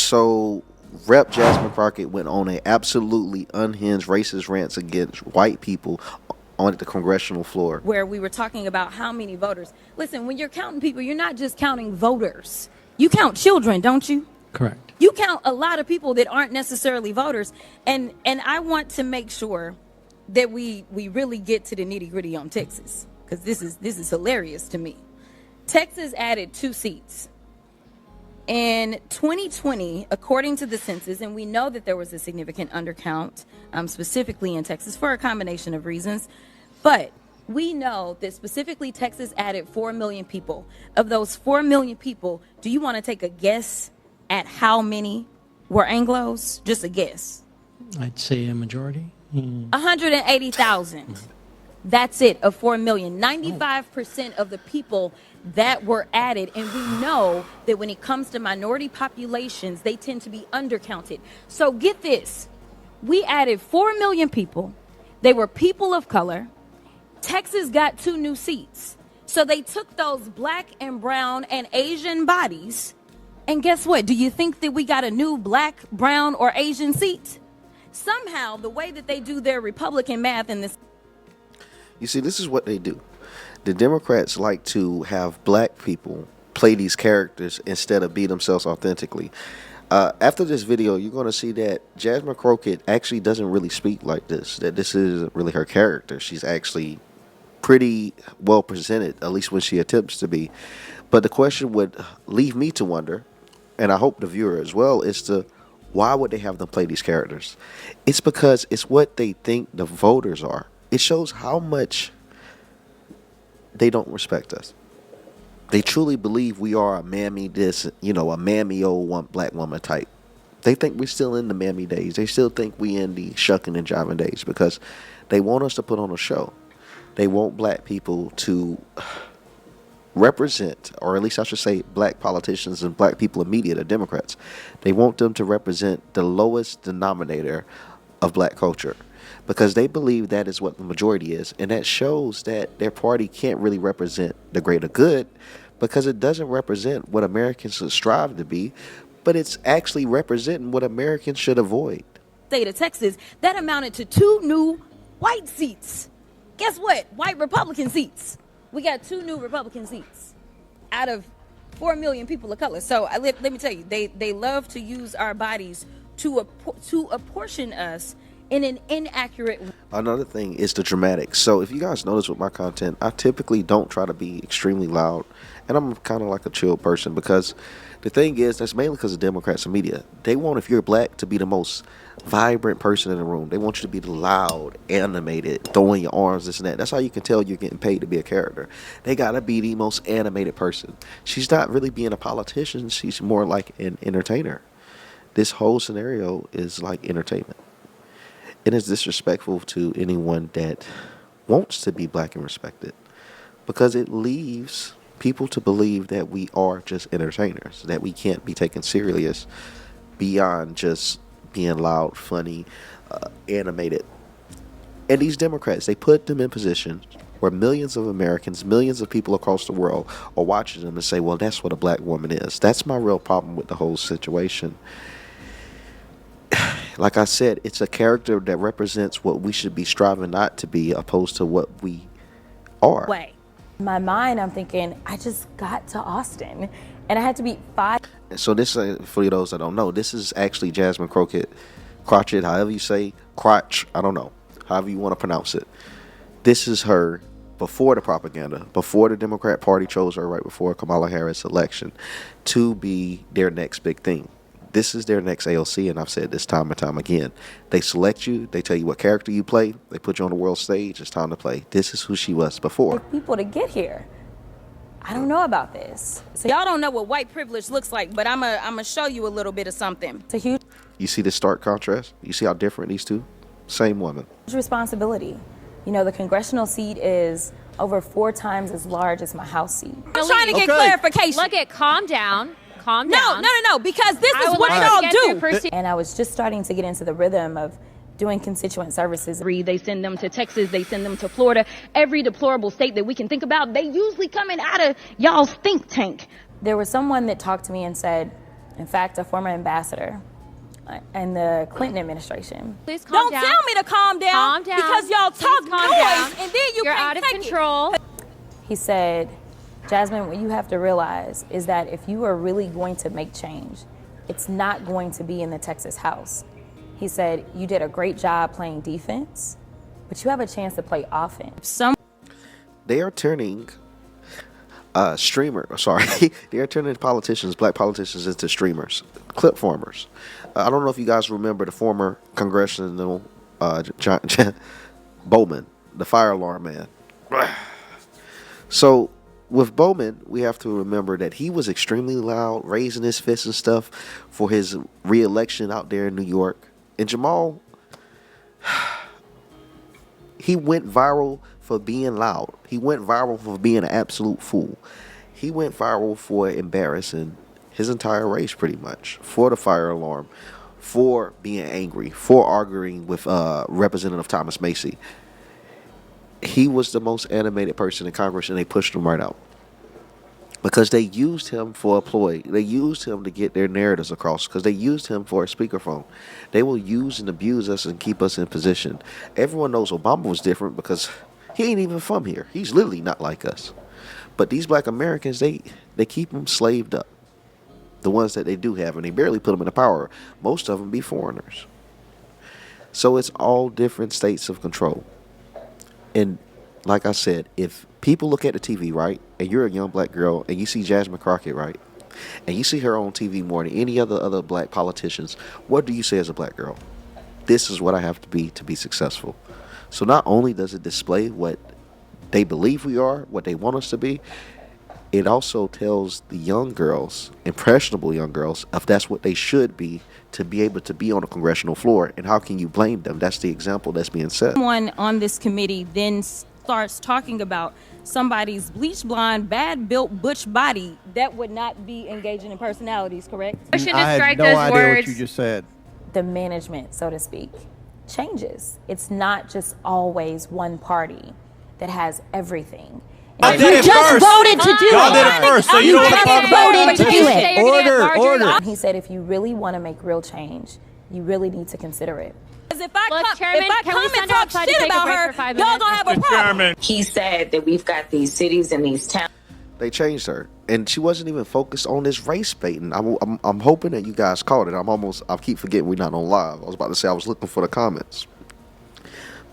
So, Rep. Jasmine Crockett went on a absolutely unhinged racist rants against white people on the congressional floor. Where we were talking about how many voters. Listen, when you're counting people, you're not just counting voters. You count children, don't you? Correct. You count a lot of people that aren't necessarily voters. And I want to make sure that we really get to the nitty-gritty on Texas, because this is hilarious to me. Texas added 2 seats. In 2020, according to the census, and we know that there was a significant undercount, specifically in Texas, for a combination of reasons, but we know that specifically Texas added 4 million people. Of those 4 million people, do you want to take a guess at how many were Anglos? Just a guess. I'd say a majority. 180,000. That's it, of 4 million. 95% of the people that were added, and we know that when it comes to minority populations, they tend to be undercounted. So get this, we added 4 million people. They were people of color. Texas got 2 new seats. So they took those black and brown and Asian bodies, and guess what? Do you think that we got a new black, brown, or Asian seat? Somehow, the way that they do their Republican math in this... You see, this is what they do. The Democrats like to have black people play these characters instead of be themselves authentically. After this video, you're going to see that Jasmine Crockett actually doesn't really speak like this, that this isn't really her character. She's actually pretty well presented, at least when she attempts to be. But the question would leave me to wonder, and I hope the viewer as well, is to why would they have them play these characters? It's because it's what they think the voters are. It shows how much they don't respect us. They truly believe we are a mammy this, a mammy old black woman type. They think we're still in the mammy days. They still think we in the shucking and jiving days because they want us to put on a show. They want black people to represent, or at least I should say black politicians and black people in media, the Democrats. They want them to represent the lowest denominator of black culture, because they believe that is what the majority is, and that shows that their party can't really represent the greater good, because it doesn't represent what Americans should strive to be, but it's actually representing what Americans should avoid. State of Texas, that amounted to 2 new white seats. Guess what? White Republican seats. We got 2 new Republican seats out of 4 million people of color. So let me tell you, they love to use our bodies to apportion us in an inaccurate way. Another thing is the dramatics. So if you guys notice with my content, I typically don't try to be extremely loud, and I'm kind of like a chill person, because the thing is, that's mainly because of Democrats and media. They want, if you're black, to be the most vibrant person in the room. They want you to be the loud, animated, throwing your arms, this and that. That's how you can tell you're getting paid to be a character. They gotta be the most animated person. She's not really being a politician. She's more like an entertainer. This whole scenario is like entertainment. It is disrespectful to anyone that wants to be black and respected, because it leaves people to believe that we are just entertainers, that we can't be taken serious beyond just being loud, funny, animated. And these Democrats, they put them in positions where millions of Americans, millions of people across the world are watching them and say, well, that's what a black woman is. That's my real problem with the whole situation. Like I said, it's a character that represents what we should be striving not to be, opposed to what we are. Way. In my mind, I'm thinking, I just got to Austin, and I had to be 5. And so this, for those that don't know, this is actually Jasmine Crockett, however you say, Crotch, I don't know, however you want to pronounce it. This is her before the propaganda, before the Democrat Party chose her right before Kamala Harris' election to be their next big thing. This is their next AOC, and I've said this time and time again. They select you, they tell you what character you play, they put you on the world stage, it's time to play. This is who she was before. People to get here. I don't know about this. So y'all don't know what white privilege looks like, but I'm gonna show you a little bit of something. It's a huge... You see the stark contrast? You see how different these two? Same woman. Responsibility. You know, the congressional seat is over 4 times as large as my House seat. I'm trying to get clarification. Look at, calm down. Calm down. No, because this is what y'all do. And I was just starting to get into the rhythm of doing constituent services. They send them to Texas, they send them to Florida. Every deplorable state that we can think about, they usually coming out of y'all's think tank. There was someone that talked to me and said, In fact, a former ambassador in the Clinton administration. Please calm Don't down. tell me to calm down. Calm down. Because y'all Please talk calm noise down. and then You're can't out of take control. He said, Jasmine, what you have to realize is that if you are really going to make change, it's not going to be in the Texas House. He said, you did a great job playing defense, but you have a chance to play offense. They are turning they are turning politicians, black politicians, into streamers, clip formers. I don't know if you guys remember the former congressional Bowman, the fire alarm man. So with Bowman, we have to remember that he was extremely loud, raising his fists and stuff for his re-election out there in New York. And Jamal, he went viral for being loud. He went viral for being an absolute fool. He went viral for embarrassing his entire race, pretty much, for the fire alarm, for being angry, for arguing with Representative Thomas Macy. He was the most animated person in Congress, and they pushed him right out because they used him for a ploy. They used him to get their narratives across because they used him for a speakerphone. They will use and abuse us and keep us in position. Everyone knows Obama was different because he ain't even from here. He's literally not like us. But these black Americans, they keep them slaved up. The ones that they do have, and they barely put them into power. Most of them be foreigners. So it's all different states of control. And like I said, if people look at the TV, right, and you're a young black girl, and you see Jasmine Crockett, right, and you see her on TV more than any other black politicians, what do you say as a black girl? This is what I have to be successful. So not only does it display what they believe we are, what they want us to be, it also tells the young girls, impressionable young girls, if that's what they should be to be able to be on a congressional floor. And how can you blame them? That's the example that's being set. Someone on this committee then starts talking about somebody's bleach blonde, bad built butch body that would not be engaging in personalities, correct? Motion to I had strike no those idea words. what you just said. The management, so to speak, changes. It's not just always one party that has everything. I And did it just first. voted to do Y'all it. did it first, so you don't want to talk about it. Voted to do it. Order. He said, if you really want to make real change, you really need to consider it. Because if I Look, Chairman, if I can we come send and her talk outside to shit take a about break her, for 5 y'all minutes? gonna have a problem. He said that we've got these cities and these towns. They changed her, and she wasn't even focused on this race baiting. I'm hoping that you guys caught it. I keep forgetting we're not on live. I was about to say I was looking for the comments,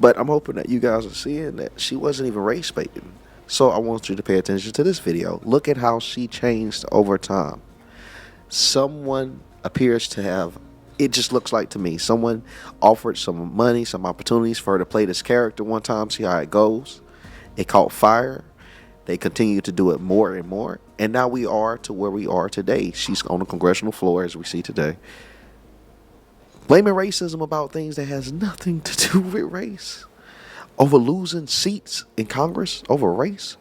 but I'm hoping that you guys are seeing that she wasn't even race baiting. So I want you to pay attention to this video. Look at how she changed over time. Someone appears to have, it just looks like to me, someone offered some money, some opportunities for her to play this character one time, see how it goes. It caught fire. They continue to do it more and more. And now we are to where we are today. She's on the congressional floor, as we see today, blaming racism about things that has nothing to do with race. Over losing seats in Congress over race.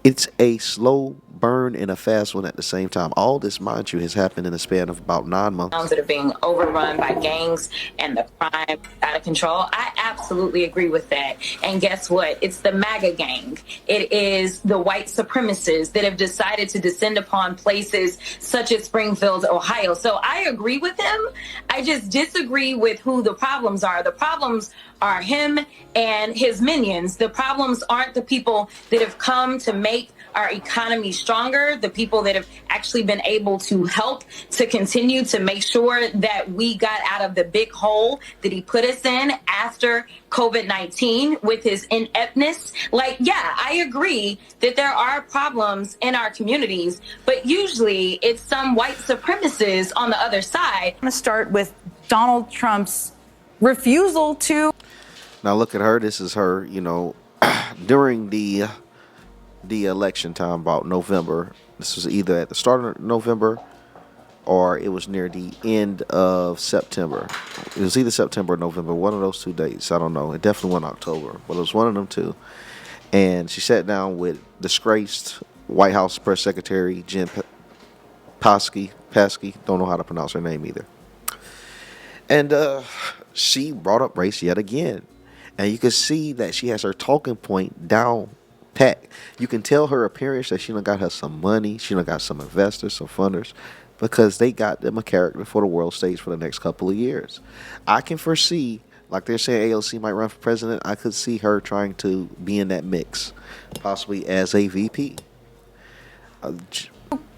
It's a slow burn and a fast one at the same time. All this, mind you, has happened in a span of about 9 months. That are being overrun by gangs and the crime out of control. I absolutely agree with that. And guess what? It's the MAGA gang. It is the white supremacists that have decided to descend upon places such as Springfield, Ohio. So I agree with him. I just disagree with who the problems are. The problems are him and his minions. The problems aren't the people that have come to make our economy stronger, the people that have actually been able to help to continue to make sure that we got out of the big hole that he put us in after COVID-19 with his ineptness. Like, yeah, I agree that there are problems in our communities, but usually it's some white supremacists on the other side. I'm going to start with Donald Trump's refusal to. Now look at her. This is her, during the election time, about November. This was either at the start of November or it was near the end of September. It was either September or November, one of those 2 dates. I don't know. It definitely wasn't October, but it was one of them two. And she sat down with disgraced White House Press Secretary Jen Psaki. Don't know how to pronounce her name either. And she brought up race yet again. And you can see that she has her talking point down pat. You can tell her appearance that she done got her some money. She done got some investors, some funders. because they got them a character for the world stage for the next couple of years. I can foresee, like they're saying AOC might run for president, I could see her trying to be in that mix, possibly as a VP.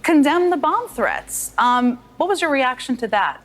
Condemn the bomb threats. What was your reaction to that?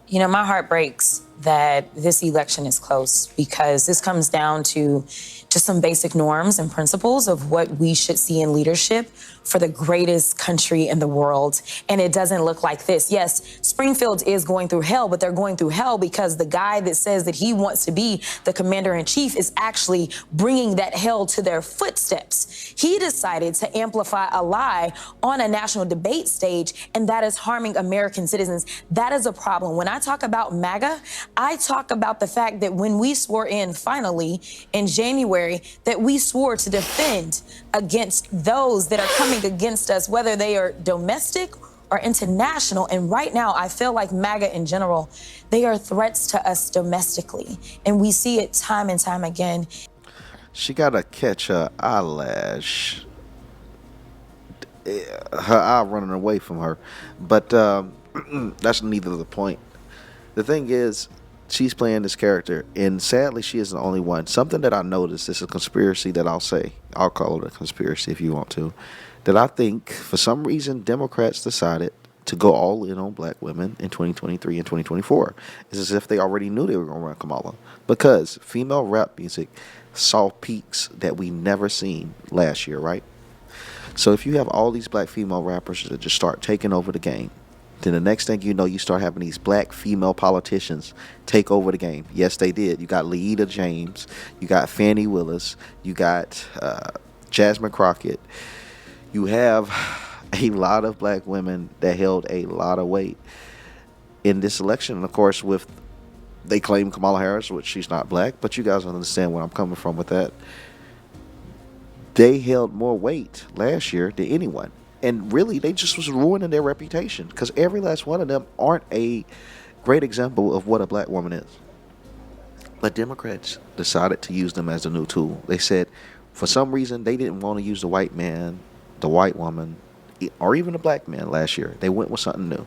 You know, my heart breaks that this election is close because this comes down to just some basic norms and principles of what we should see in leadership for the greatest country in the world. And it doesn't look like this. Yes, Springfield is going through hell, but they're going through hell because the guy that says that he wants to be the commander in chief is actually bringing that hell to their footsteps. He decided to amplify a lie on a national debate stage, and that is harming American citizens. That is a problem. When I talk about MAGA, I talk about the fact that when we swore in finally in January, that we swore to defend against those that are coming against us, whether they are domestic or international. And right now, I feel like MAGA in general, they are threats to us domestically. And we see it time and time again. She got to catch her eyelash. Her eye running away from her. But that's neither the point. The thing is, she's playing this character, and sadly, she isn't the only one. Something that I noticed is a conspiracy that I'll call it a conspiracy if you want to, that I think for some reason Democrats decided to go all in on black women in 2023 and 2024. It's as if they already knew they were going to run Kamala, because female rap music saw peaks that we never seen last year, right? So if you have all these black female rappers that just start taking over the game, then the next thing you know, you start having these black female politicians take over the game. Yes, they did. You got Leida James, you got Fannie Willis, you got Jasmine Crockett. You have a lot of black women that held a lot of weight in this election. And of course, they claim Kamala Harris, which she's not black, but you guys understand where I'm coming from with that. They held more weight last year than anyone. And really, they just was ruining their reputation because every last one of them aren't a great example of what a black woman is. But Democrats decided to use them as a new tool. They said, for some reason, they didn't want to use the white man, the white woman, or even the black man last year. They went with something new.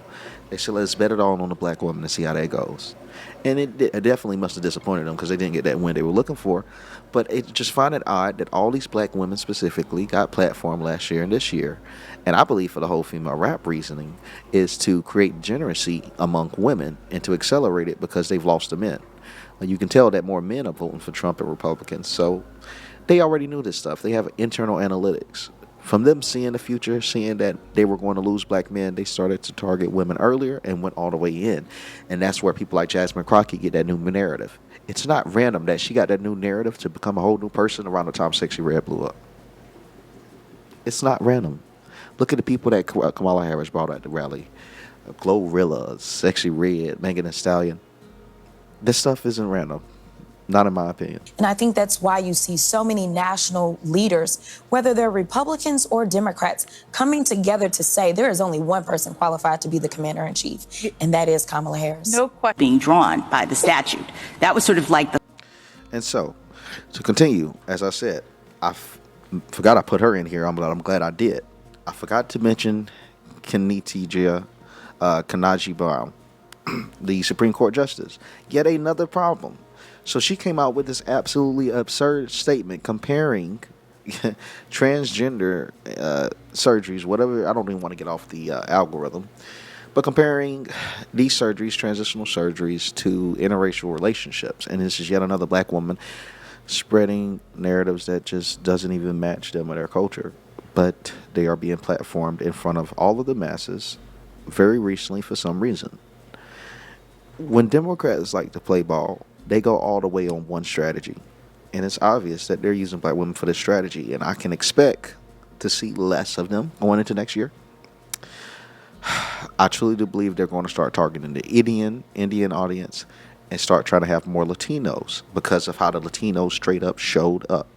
They said, let's bet it all on the black woman and see how that goes. And it definitely must have disappointed them because they didn't get that win they were looking for. But it just find it odd that all these black women specifically got platformed last year and this year. And I believe for the whole female rap reasoning is to create degeneracy among women and to accelerate it because they've lost the men. You can tell that more men are voting for Trump and Republicans. So they already knew this stuff. They have internal analytics. From them seeing the future, seeing that they were going to lose black men, they started to target women earlier and went all the way in. And that's where people like Jasmine Crockett get that new narrative. It's not random that she got that new narrative to become a whole new person around the time Sexy Red blew up. It's not random. Look at the people that Kamala Harris brought at the rally. Glorilla, Sexy Red, Megan Thee Stallion. This stuff isn't random. Not in my opinion. And I think that's why you see so many national leaders, whether they're Republicans or Democrats, coming together to say there is only one person qualified to be the commander-in-chief, and that is Kamala Harris. No question. Being drawn by the statute. That was sort of like the... And so, to continue, as I said, I forgot I put her in here, but I'm glad I did. I forgot to mention Ketanji Brown, the Supreme Court Justice. Yet another problem. So she came out with this absolutely absurd statement comparing transgender surgeries, whatever. I don't even want to get off the algorithm, but comparing these surgeries, transitional surgeries, to interracial relationships. And this is yet another black woman spreading narratives that just doesn't even match them or their culture. But they are being platformed in front of all of the masses very recently for some reason. When Democrats like to play ball, they go all the way on one strategy. And it's obvious that they're using black women for this strategy. And I can expect to see less of them going into next year. I truly do believe they're going to start targeting the Indian audience and start trying to have more Latinos because of how the Latinos straight up showed up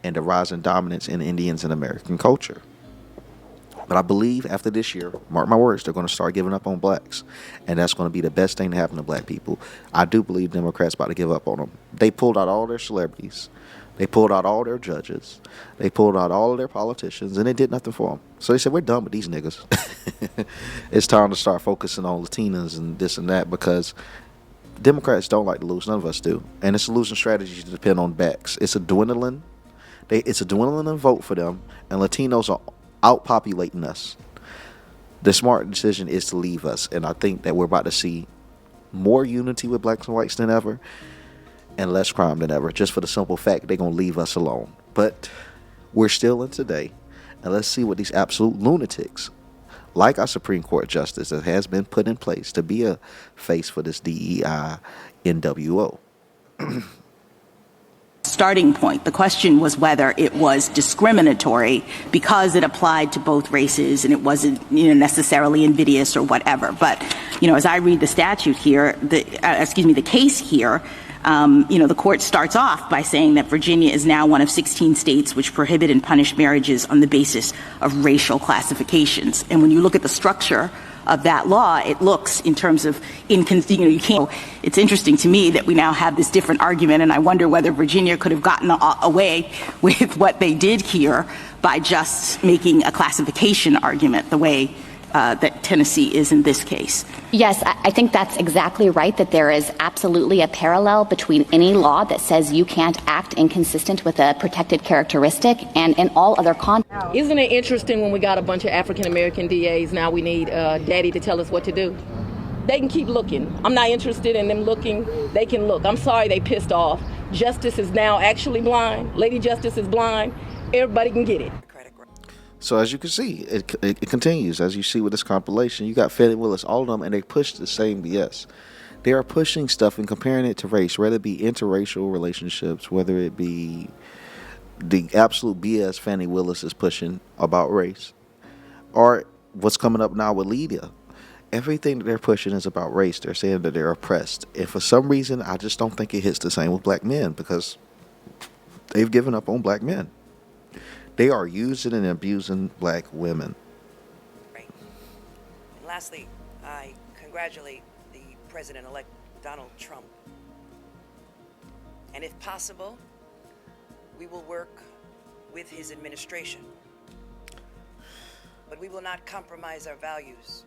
and the rise in dominance in Indians in American culture. But I believe after this year, mark my words, they're going to start giving up on blacks. And that's going to be the best thing to happen to black people. I do believe Democrats about to give up on them. They pulled out all their celebrities. They pulled out all their judges. They pulled out all of their politicians, and they did nothing for them. So they said, we're done with these niggas. It's time to start focusing on Latinas and this and that, because Democrats don't like to lose. None of us do. And it's a losing strategy to depend on backs. It's a dwindling vote for them, and Latinos are outpopulating us. The smart decision is to leave us, and I think that we're about to see more unity with blacks and whites than ever, and less crime than ever, just for the simple fact they're going to leave us alone. But we're still in today, and let's see what these absolute lunatics, like our Supreme Court justice that has been put in place to be a face for this DEI NWO. Starting point. The question was whether it was discriminatory because it applied to both races and it wasn't, necessarily invidious or whatever. But, as I read the statute here, the case here, the court starts off by saying that Virginia is now one of 16 states which prohibit and punish marriages on the basis of racial classifications. And when you look at the structure of that law, it looks in terms of you can't. It's interesting to me that we now have this different argument, and I wonder whether Virginia could have gotten away with what they did here by just making a classification argument the way that Tennessee is in this case. Yes, I think that's exactly right, that there is absolutely a parallel between any law that says you can't act inconsistent with a protected characteristic and in all other contexts. Isn't it interesting when we got a bunch of African-American DAs, now we need daddy to tell us what to do? They can keep looking. I'm not interested in them looking. They can look. I'm sorry they pissed off. Justice is now actually blind. Lady Justice is blind. Everybody can get it. So as you can see, it continues. As you see with this compilation, you got Fannie Willis, all of them, and they push the same BS. They are pushing stuff and comparing it to race, whether it be interracial relationships, whether it be the absolute BS Fannie Willis is pushing about race, or what's coming up now with Lydia. Everything that they're pushing is about race. They're saying that they're oppressed. And for some reason, I just don't think it hits the same with black men, because they've given up on black men. They are using and abusing black women. Right. And lastly, I congratulate the President-elect Donald Trump. And if possible, we will work with his administration. But we will not compromise our values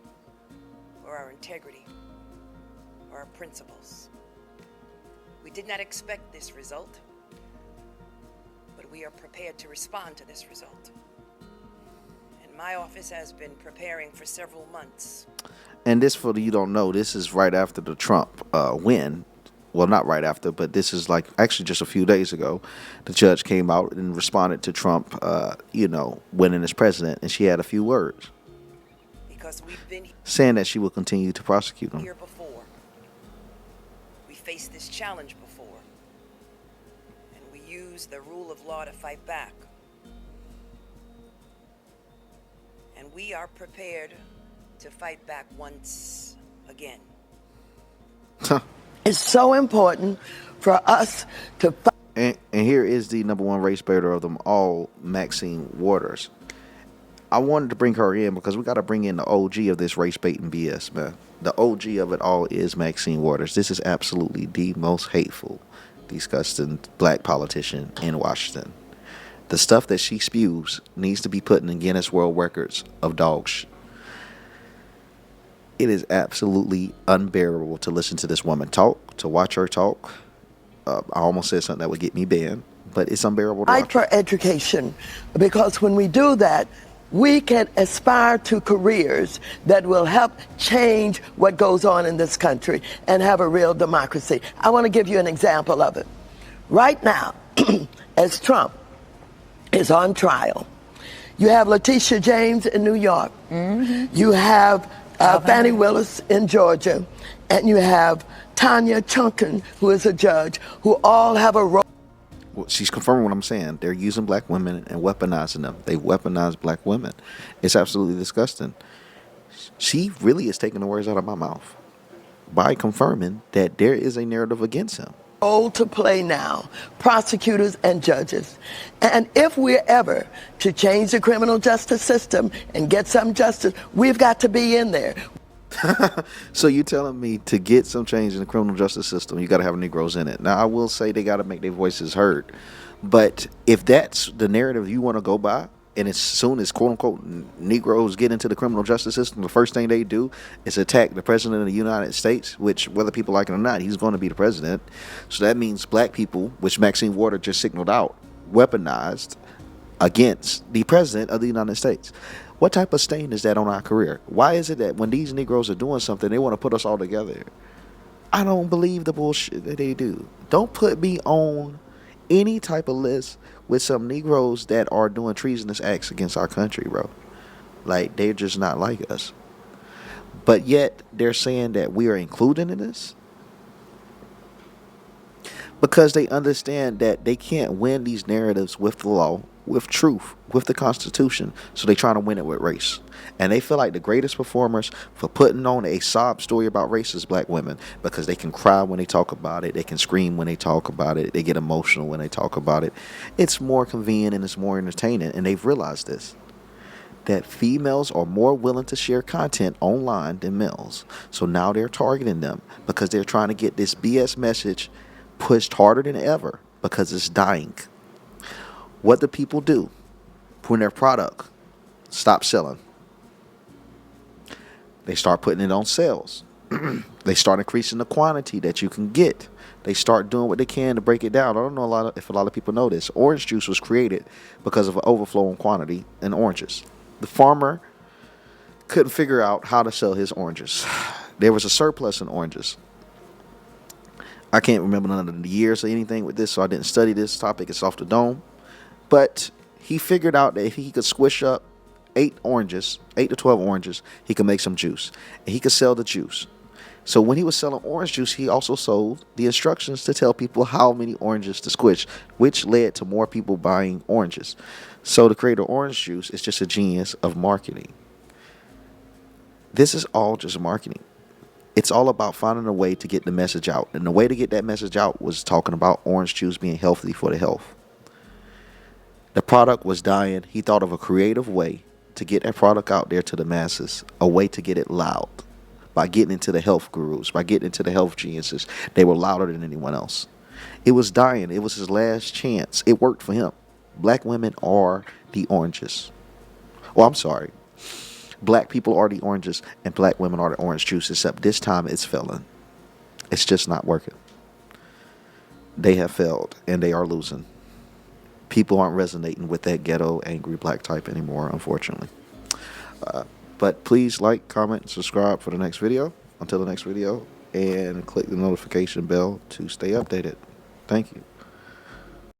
or our integrity or our principles. We did not expect this result, but we are prepared to respond to this result. And my office has been preparing for several months. And this, for you don't know, this is right after the Trump win. Well, not right after, but this is like actually just a few days ago. The judge came out and responded to Trump, winning as president, and she had a few words. Because we've been saying that she will continue to prosecute him. Here before. We faced this challenge before. And we used the rule of law to fight back. And we are prepared to fight back once again. It's so important for us to fight. And here is the number one race baiter of them all, Maxine Waters. I wanted to bring her in because we got to bring in the OG of this race baiting BS, man. The OG of it all is Maxine Waters. This is absolutely the most hateful, disgusting black politician in Washington. The stuff that she spews needs to be put in the Guinness World Records of dog shit. It is absolutely unbearable to listen to this woman talk, to watch her talk. I almost said something that would get me banned, but it's unbearable to watch. Fight for education, because when we do that, we can aspire to careers that will help change what goes on in this country and have a real democracy. I want to give you an example of it. Right now, as Trump is on trial, you have Letitia James in New York. Mm-hmm. You have Fannie Willis in Georgia, and you have Tanya Chunkin, who is a judge, who all have a role. Well, she's confirming what I'm saying. They're using black women and weaponizing them. They weaponize black women. It's absolutely disgusting. She really is taking the words out of my mouth by confirming that there is a narrative against him. Role to play now, prosecutors and judges. And if we're ever to change the criminal justice system and get some justice, we've got to be in there. So you telling me to get some change in the criminal justice system, you got to have Negroes in it. Now, I will say they got to make their voices heard. But if that's the narrative you want to go by, and as soon as quote unquote Negroes get into the criminal justice system, the first thing they do is attack the president of the United States, which whether people like it or not, he's going to be the president. So that means black people, which Maxine Waters just signaled out, weaponized against the president of the United States. What type of stain is that on our career? Why is it that when these Negroes are doing something, they want to put us all together? I don't believe the bullshit that they do. Don't put me on any type of list with some Negroes that are doing treasonous acts against our country, bro. Like, they're just not like us. But yet, they're saying that we are included in this because they understand that they can't win these narratives with the law, with truth, with the Constitution. So they're trying to win it with race. And they feel like the greatest performers for putting on a sob story about race is black women, because they can cry when they talk about it. They can scream when they talk about it. They get emotional when they talk about it. It's more convenient and it's more entertaining. And they've realized this, that females are more willing to share content online than males. So now they're targeting them because they're trying to get this BS message pushed harder than ever because it's dying. What do people do when their product stops selling? They start putting it on sales. They start increasing the quantity that you can get. They start doing what they can to break it down. I don't know if a lot of people know this. Orange juice was created because of an overflow in quantity in oranges. The farmer couldn't figure out how to sell his oranges. There was a surplus in oranges. I can't remember none of the years or anything with this, so I didn't study this topic. It's off the dome. But he figured out that if he could squish up 8 to 12 oranges, he could make some juice. And he could sell the juice. So when he was selling orange juice, he also sold the instructions to tell people how many oranges to squish, which led to more people buying oranges. So the creator of orange juice is just a genius of marketing. This is all just marketing. It's all about finding a way to get the message out. And the way to get that message out was talking about orange juice being healthy for the health. The product was dying. He thought of a creative way to get that product out there to the masses, a way to get it loud by getting into the health gurus, by getting into the health geniuses. They were louder than anyone else. It was dying. It was his last chance. It worked for him. Black women are the oranges. Well, I'm sorry. Black people are the oranges and black women are the orange juice, except this time it's failing. It's just not working. They have failed and they are losing. People aren't resonating with that ghetto, angry black type anymore, unfortunately. But please like, comment, and subscribe for the next video. Until the next video. And click the notification bell to stay updated. Thank you.